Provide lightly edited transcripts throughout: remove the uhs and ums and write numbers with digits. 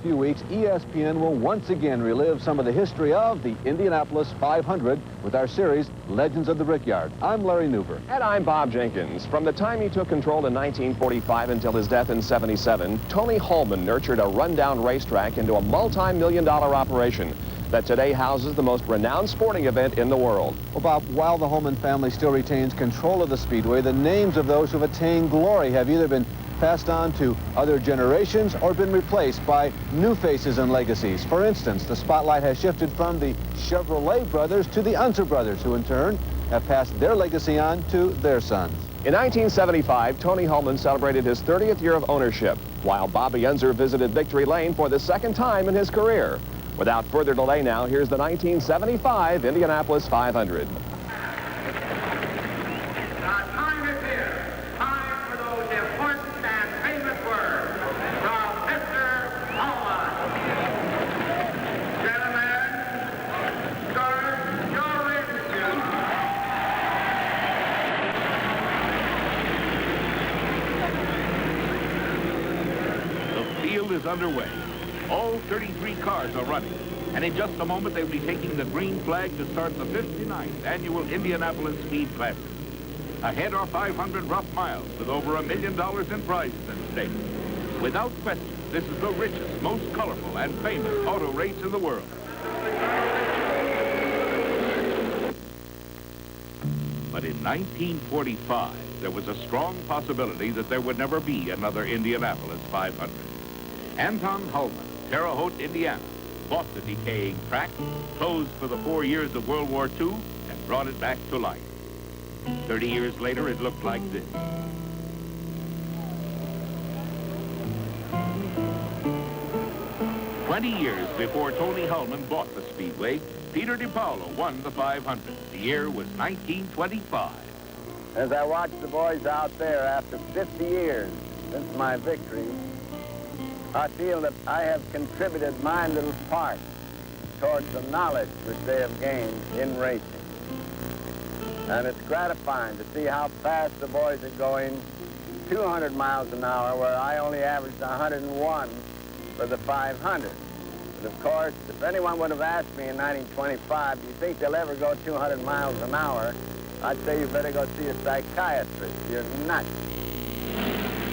few weeks, ESPN will once again relive some of the history of the Indianapolis 500 with our series, Legends of the Brickyard. I'm Larry Newber. And I'm Bob Jenkins. From the time he took control in 1945 until his death in '77, Tony Holman nurtured a rundown racetrack into a multi-million-dollar operation that today houses the most renowned sporting event in the world. Well, Bob, while the Holman family still retains control of the Speedway, the names of those who've attained glory have either been passed on to other generations or been replaced by new faces and legacies. For instance, the spotlight has shifted from the Chevrolet brothers to the Unser brothers, who in turn have passed their legacy on to their sons. In 1975, Tony Holman celebrated his 30th year of ownership, while Bobby Unser visited Victory Lane for the second time in his career. Without further delay now, here's the 1975 Indianapolis 500. Is underway. All 33 cars are running, and in just a moment they'll be taking the green flag to start the 59th annual Indianapolis Speed Classic. Ahead are 500 rough miles with over $1 million in prizes at stake. Without question, this is the richest, most colorful, and famous auto race in the world. But in 1945, there was a strong possibility that there would never be another Indianapolis 500. Anton Holman, Terre Haute, Indiana, bought the decaying track, closed for the 4 years of World War II, and brought it back to life. 30 years later, it looked like this. "20 years before Tony Holman bought the Speedway, Peter DiPaolo won the 500. The year was 1925. As I watch the boys out there after 50 years since my victory, I feel that I have contributed my little part towards the knowledge which they have gained in racing. And it's gratifying to see how fast the boys are going, 200 miles an hour, where I only averaged 101 for the 500. But of course, if anyone would have asked me in 1925, do you think they'll ever go 200 miles an hour, I'd say you better go see a psychiatrist. You're nuts.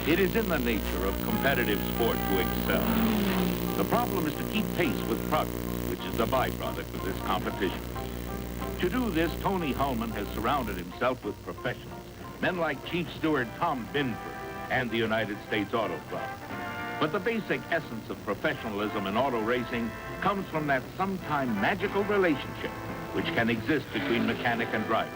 It is in the nature of competitive sport to excel. The problem is to keep pace with progress, which is the byproduct of this competition. To do this, Tony Holman has surrounded himself with professionals, men like Chief Steward Tom Binford and the United States Auto Club. But the basic essence of professionalism in auto racing comes from that sometime magical relationship which can exist between mechanic and driver.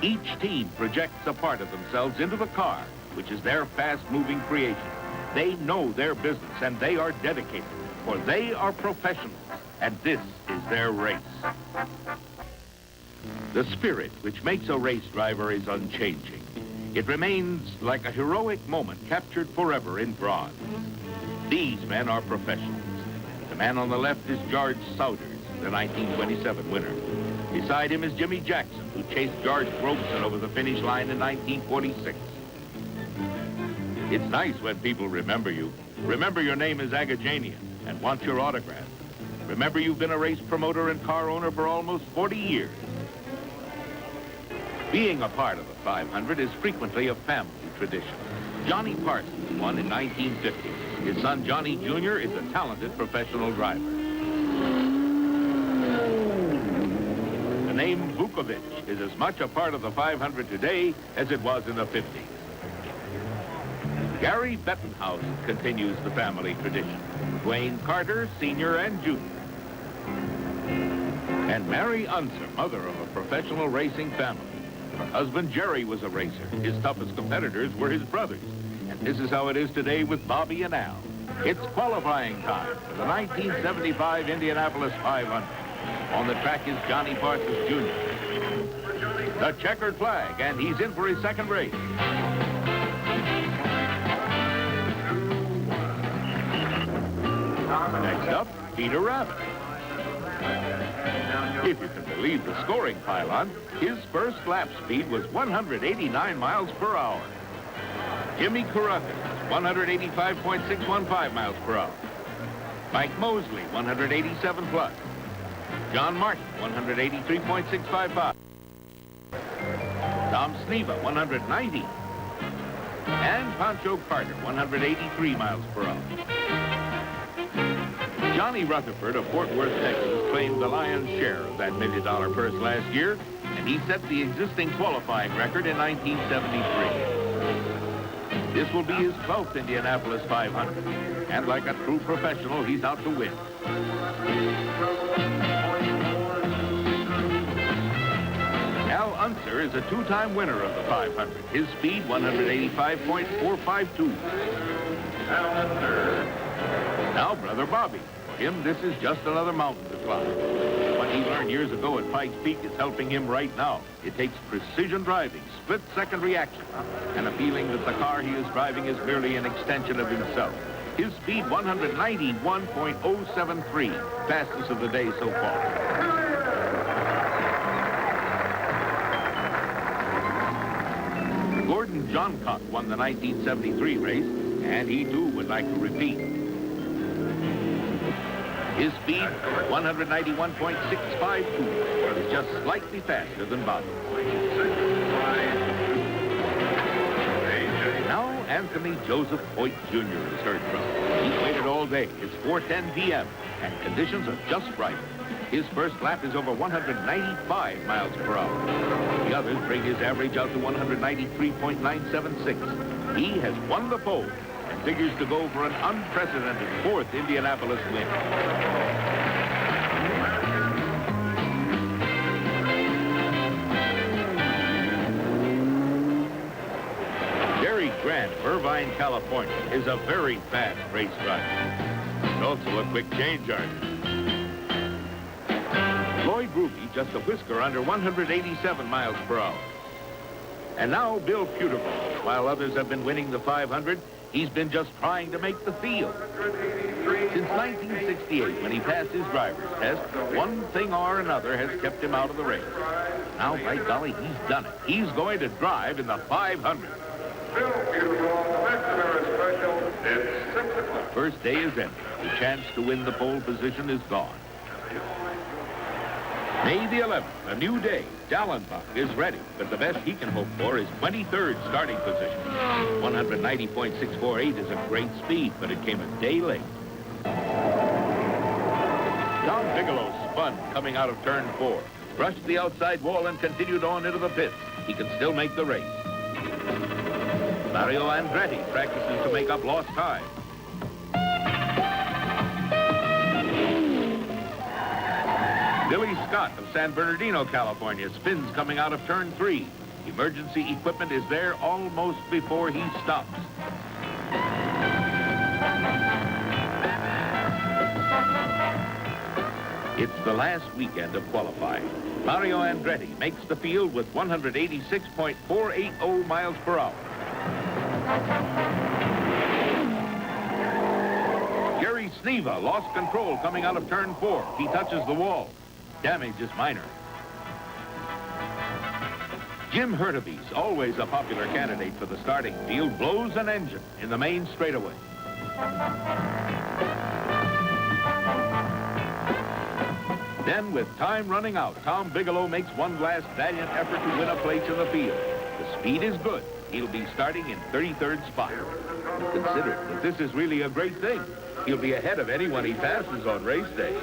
Each team projects a part of themselves into the car, which is their fast-moving creation. They know their business, and they are dedicated, for they are professionals, and this is their race. The spirit which makes a race driver is unchanging. It remains like a heroic moment captured forever in bronze. These men are professionals. The man on the left is George Souders, the 1927 winner. Beside him is Jimmy Jackson, who chased George Groveson over the finish line in 1946. It's nice when people remember you. Remember your name is Agajanian and want your autograph. Remember you've been a race promoter and car owner for almost 40 years. Being a part of the 500 is frequently a family tradition. Johnny Parsons won in 1950. His son Johnny Jr. is a talented professional driver. The name Vukovich is as much a part of the 500 today as it was in the 50s. Gary Bettenhausen continues the family tradition. Dwayne Carter, Sr. and Jr. And Mary Unser, mother of a professional racing family. Her husband Jerry was a racer. His toughest competitors were his brothers. And this is how it is today with Bobby and Al. It's qualifying time for the 1975 Indianapolis 500. On the track is Johnny Parsons Jr. The checkered flag, and he's in for his second race. Next up, Peter Rabbit. If you can believe the scoring pylon, his first lap speed was 189 miles per hour. Jimmy Carruthers, 185.615 miles per hour. Mike Mosley, 187 plus. John Martin, 183.655. Tom Sneva, 190. And Pancho Carter, 183 miles per hour. Johnny Rutherford of Fort Worth, Texas, claimed the lion's share of that $1 million purse last year, and he set the existing qualifying record in 1973. This will be his 12th Indianapolis 500, and like a true professional, he's out to win. Al Unser is a two-time winner of the 500. His speed, 185.452. Now, Brother Bobby. For him, this is just another mountain to climb. What he learned years ago at Pikes Peak is helping him right now. It takes precision driving, split-second reaction, and a feeling that the car he is driving is merely an extension of himself. His speed, 191.073, fastest of the day so far. Gordon Johncock won the 1973 race, and he too would like to repeat. His speed, 191.652, is just slightly faster than Bobby. Now, Anthony Joseph Hoyt Jr. is heard from. He's waited all day. It's 4:10 p.m., and conditions are just right. His first lap is over 195 miles per hour. The others bring his average out to 193.976. He has won the pole and figures to go for an unprecedented 4th Indianapolis win. Jerry Grant of Irvine, California, is a very fast race driver. He's also a quick change artist. Lloyd Ruby just a whisker under 187 miles per hour. And now Bill Puterville. While others have been winning the 500, he's been just trying to make the field. Since 1968, when he passed his driver's test, one thing or another has kept him out of the race. Now, by golly, he's done it. He's going to drive in the 500. First day is ended. The chance to win the pole position is gone. May the 11th, a new day. Dallenbach is ready, but the best he can hope for is 23rd starting position. 190.648 is a great speed, but it came a day late. Tom Bigelow spun coming out of turn 4, brushed the outside wall and continued on into the pits. He can still make the race. Mario Andretti practices to make up lost time. Billy Scott of San Bernardino, California, spins coming out of turn 3. Emergency equipment is there almost before he stops. It's the last weekend of qualifying. Mario Andretti makes the field with 186.480 miles per hour. Gary Sneva lost control coming out of turn 4. He touches the wall. Damage is minor. Jim Hurtubise, always a popular candidate for the starting field, blows an engine in the main straightaway. Then, with time running out, Tom Bigelow makes one last valiant effort to win a place in the field. The speed is good. He'll be starting in 33rd spot. Consider that this is really a great thing. He'll be ahead of anyone he passes on race day.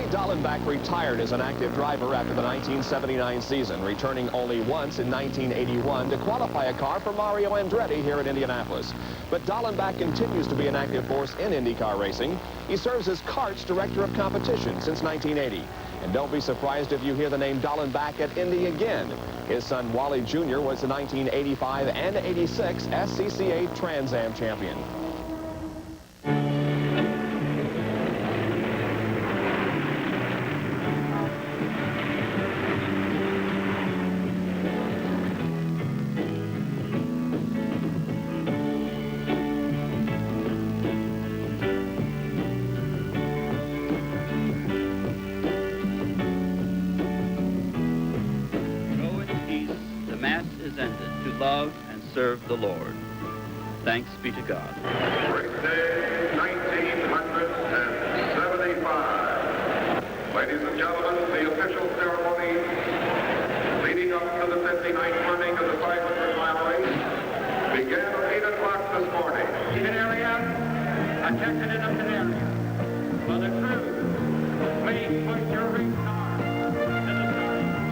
Dallenbach retired as an active driver after the 1979 season, returning only once in 1981 to qualify a car for Mario Andretti here at Indianapolis. But Dallenbach continues to be an active force in IndyCar racing. He serves as Kart's Director of Competition since 1980. And don't be surprised if you hear the name Dallenbach at Indy again. His son Wally Jr. was the 1985 and 86 SCCA Trans Am champion. serve the Lord. Thanks be to God. Race day 1975. Ladies and gentlemen, the official ceremony leading up to the 59th running of the 500-mile race began at 8 o'clock this morning. Pit area, attention in the pit area. For the crew, please put your race car in the starting position.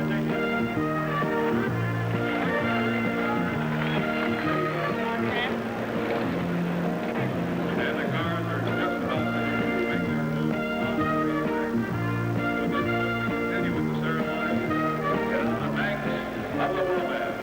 And the cars are just about to make their move. Continue with the ceremony. Get on the banks of the Romance.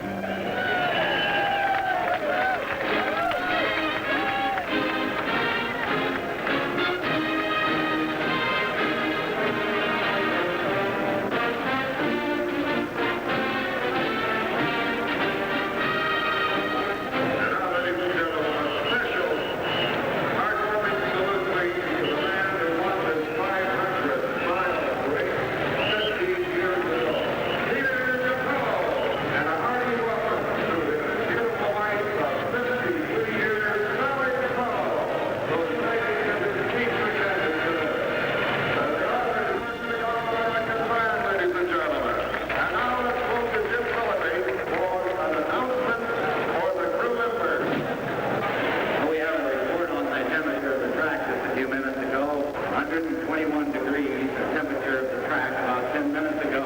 121 degrees, the temperature of the track about 10 minutes ago.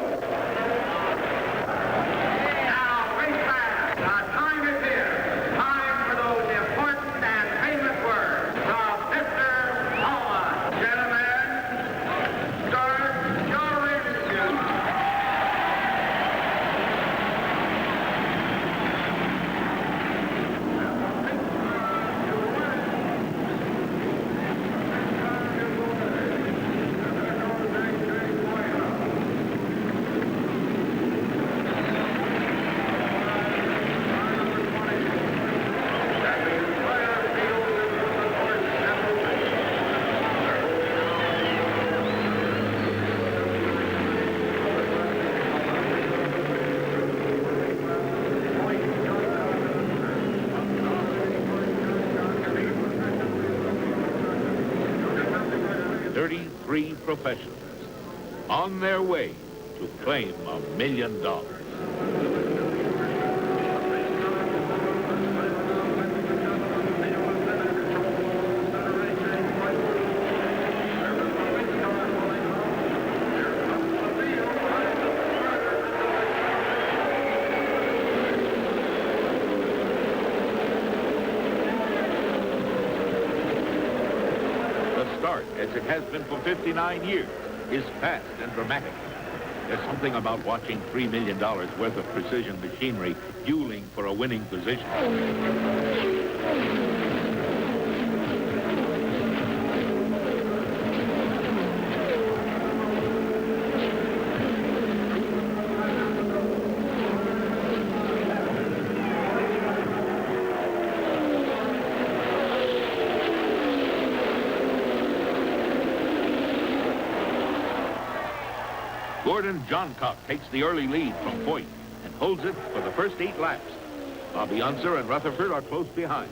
Now, race fast. Our time is here. Time for those important and famous words from Mr. Hallman. Gentlemen, start your engine. Three professionals on their way to claim $1 million. As it has been for 59 years, is fast and dramatic. There's something about watching $3 million worth of precision machinery dueling for a winning position. Gordon Johncock takes the early lead from Foyt and holds it for the first 8 laps. Bobby Unser and Rutherford are close behind.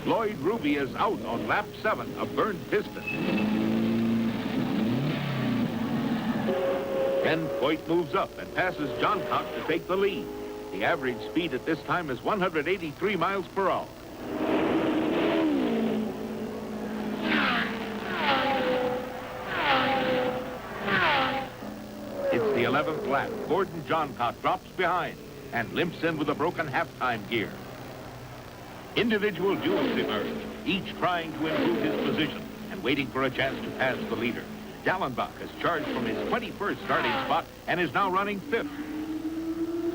Lloyd Ruby is out on lap 7, a burned piston. Then Foyt moves up and passes Johncock to take the lead. The average speed at this time is 183 miles per hour. It's the 11th lap. Gordon Johncock drops behind and limps in with a broken halftime gear. Individual duels emerge, each trying to improve his position and waiting for a chance to pass the leader. Dallenbach has charged from his 21st starting spot and is now running 5th.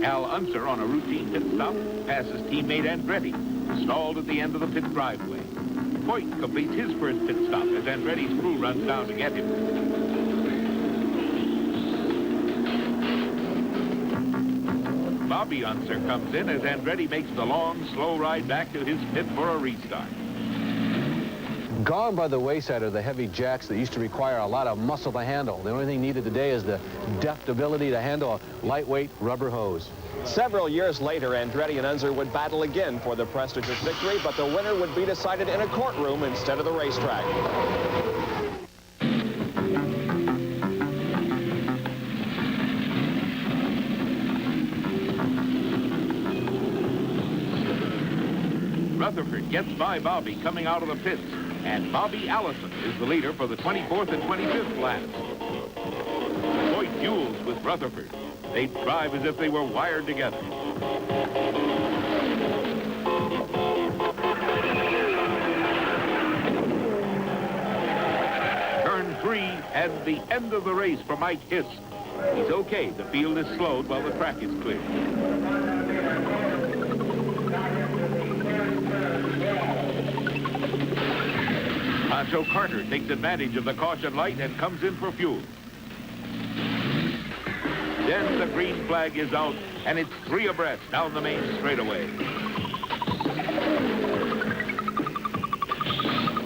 Al Unser, on a routine pit stop, passes teammate Andretti, stalled at the end of the pit driveway. Voigt completes his first pit stop as Andretti's crew runs down to get him. Bobby Unser comes in as Andretti makes the long, slow ride back to his pit for a restart. Gone by the wayside are the heavy jacks that used to require a lot of muscle to handle. The only thing needed today is the deft ability to handle a lightweight rubber hose. Several years later, Andretti and Unser would battle again for the prestigious victory, but the winner would be decided in a courtroom instead of the racetrack. Rutherford gets by Bobby coming out of the pits, and Bobby Allison is the leader for the 24th and 25th laps. Voigt duels with Rutherford. They drive as if they were wired together. Turn 3 and the end of the race for Mike Hiss. He's okay. The field is slowed while the track is clear. Pancho Carter takes advantage of the caution light and comes in for fuel. Then the green flag is out, and it's 3 abreast down the main straightaway.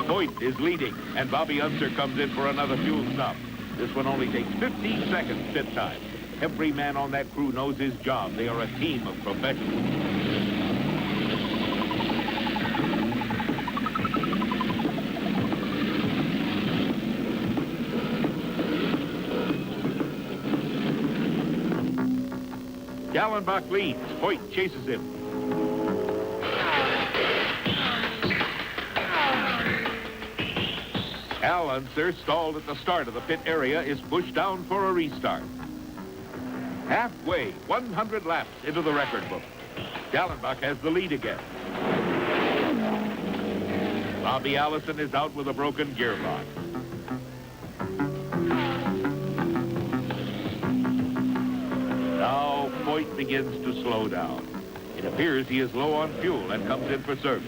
Voigt is leading, and Bobby Unser comes in for another fuel stop. This one only takes 15 seconds pit time. Every man on that crew knows his job. They are a team of professionals. Gallenbach leads. Voigt chases him. Al Unser, stalled at the start of the pit area, is pushed down for a restart. Halfway, 100 laps into the record book. Gallenbach has the lead again. Bobby Allison is out with a broken gearbox. Now Voigt begins to slow down. It appears he is low on fuel and comes in for service.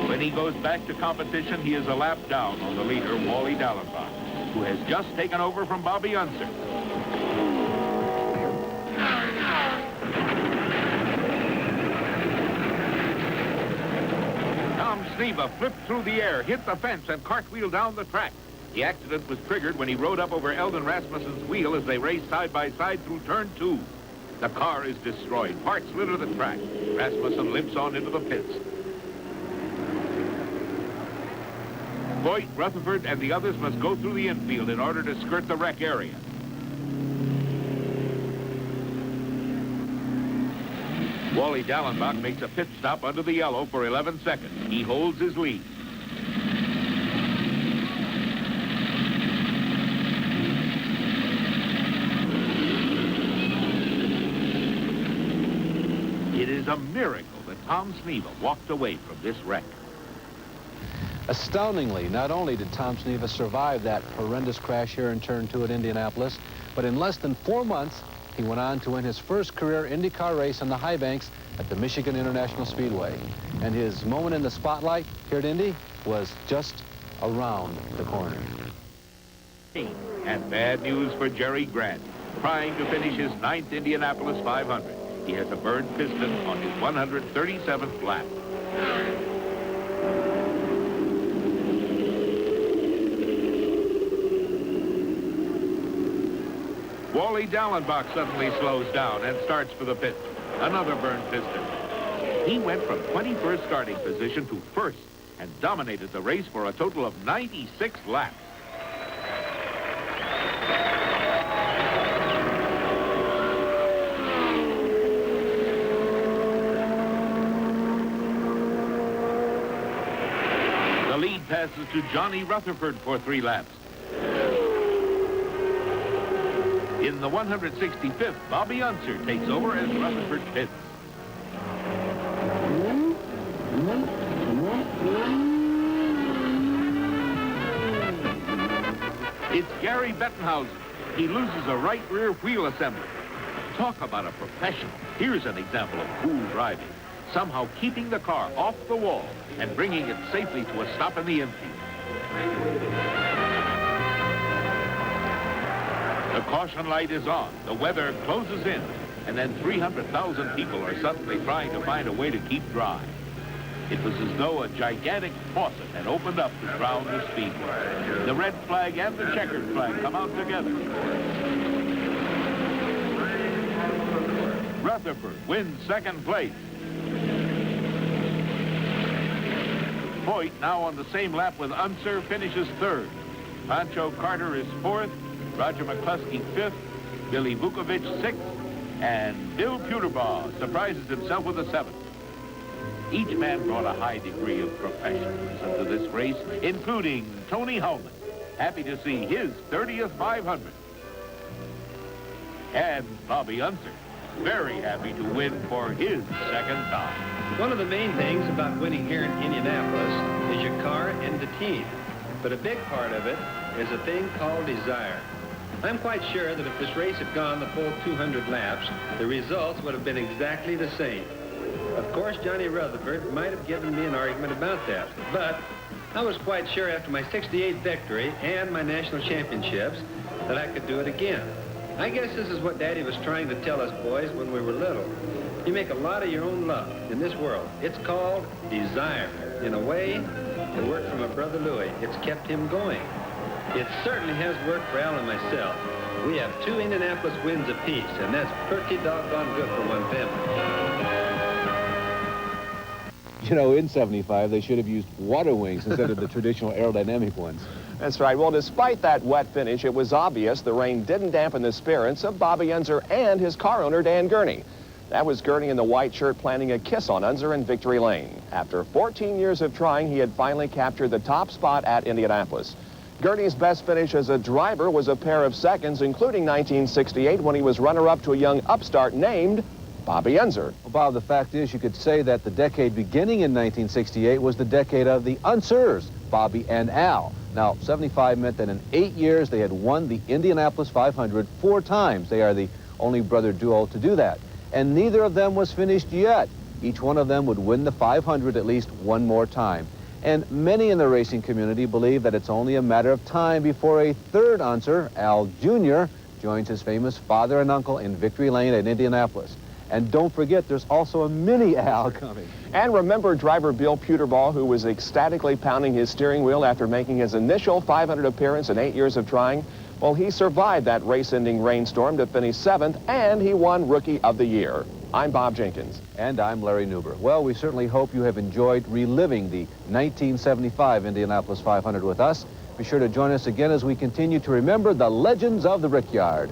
When he goes back to competition, he is a lap down on the leader, Wally Dallenbach, who has just taken over from Bobby Unser. Tom Sneva flipped through the air, hit the fence, and cartwheeled down the track. The accident was triggered when he rode up over Eldon Rasmussen's wheel as they raced side by side through turn 2. The car is destroyed. Parts litter the track. Rasmussen limps on into the pits. Voigt, Rutherford, and the others must go through the infield in order to skirt the wreck area. Wally Dallenbach makes a pit stop under the yellow for 11 seconds. He holds his lead. It is a miracle that Tom Sneva walked away from this wreck. Astoundingly, not only did Tom Sneva survive that horrendous crash here in turn 2 at Indianapolis, but in less than 4 months, he went on to win his first career IndyCar race on the high banks at the Michigan International Speedway. And his moment in the spotlight here at Indy was just around the corner. And bad news for Jerry Grant, trying to finish his 9th Indianapolis 500. He has a burned piston on his 137th lap. Wally Dallenbach suddenly slows down and starts for the pit. Another burned piston. He went from 21st starting position to 1st and dominated the race for a total of 96 laps. The lead passes to Johnny Rutherford for 3 laps. In the 165th, Bobby Unser takes over as Rutherford pits. It's Gary Bettenhausen. He loses a right rear wheel assembly. Talk about a professional. Here's an example of cool driving. Somehow keeping the car off the wall and bringing it safely to a stop in the infield. The caution light is on. The weather closes in. And then 300,000 people are suddenly trying to find a way to keep dry. It was as though a gigantic faucet had opened up to drown the speedway. The red flag and the checkered flag come out together. Rutherford wins second place. Foyt, now on the same lap with Unser, finishes third. Pancho Carter is fourth, Roger McCluskey fifth, Billy Vukovic sixth, and Bill Puterbaugh surprises himself with a seventh. Each man brought a high degree of professionalism to this race, including Tony Hulman, happy to see his 30th 500. And Bobby Unser, very happy to win for his second time. One of the main things about winning here in Indianapolis is your car and the team. But a big part of it is a thing called desire. I'm quite sure that if this race had gone the full 200 laps, the results would have been exactly the same. Of course, Johnny Rutherford might have given me an argument about that, but I was quite sure after my 68th victory and my national championships that I could do it again. I guess this is what Daddy was trying to tell us boys when we were little. You make a lot of your own luck in this world. It's called desire. In a way, it worked for my brother Louis. It's kept him going. It certainly has worked for Al and myself. We have 2 Indianapolis wins apiece, and that's pretty doggone good for one family. You know, in 75, they should have used water wings instead of the traditional aerodynamic ones. That's right. Well, despite that wet finish, it was obvious the rain didn't dampen the spirits of Bobby Unser and his car owner, Dan Gurney. That was Gurney in the white shirt planting a kiss on Unser in Victory Lane. After 14 years of trying, he had finally captured the top spot at Indianapolis. Gurney's best finish as a driver was a pair of seconds, including 1968, when he was runner-up to a young upstart named Bobby Unser. Well, Bob, the fact is you could say that the decade beginning in 1968 was the decade of the Unsers, Bobby and Al. Now, 75 meant that in 8 years they had won the Indianapolis 500 4 times. They are the only brother duo to do that. And neither of them was finished yet. Each one of them would win the 500 at least one more time. And many in the racing community believe that it's only a matter of time before a third Unser, Al Jr., joins his famous father and uncle in Victory Lane at Indianapolis. And don't forget, there's also a mini Al coming. And remember driver Bill Puterbaugh, who was ecstatically pounding his steering wheel after making his initial 500 appearance in 8 years of trying? Well, he survived that race-ending rainstorm to finish 7th, and he won Rookie of the Year. I'm Bob Jenkins. And I'm Larry Newber. Well, we certainly hope you have enjoyed reliving the 1975 Indianapolis 500 with us. Be sure to join us again as we continue to remember the legends of the Brickyard.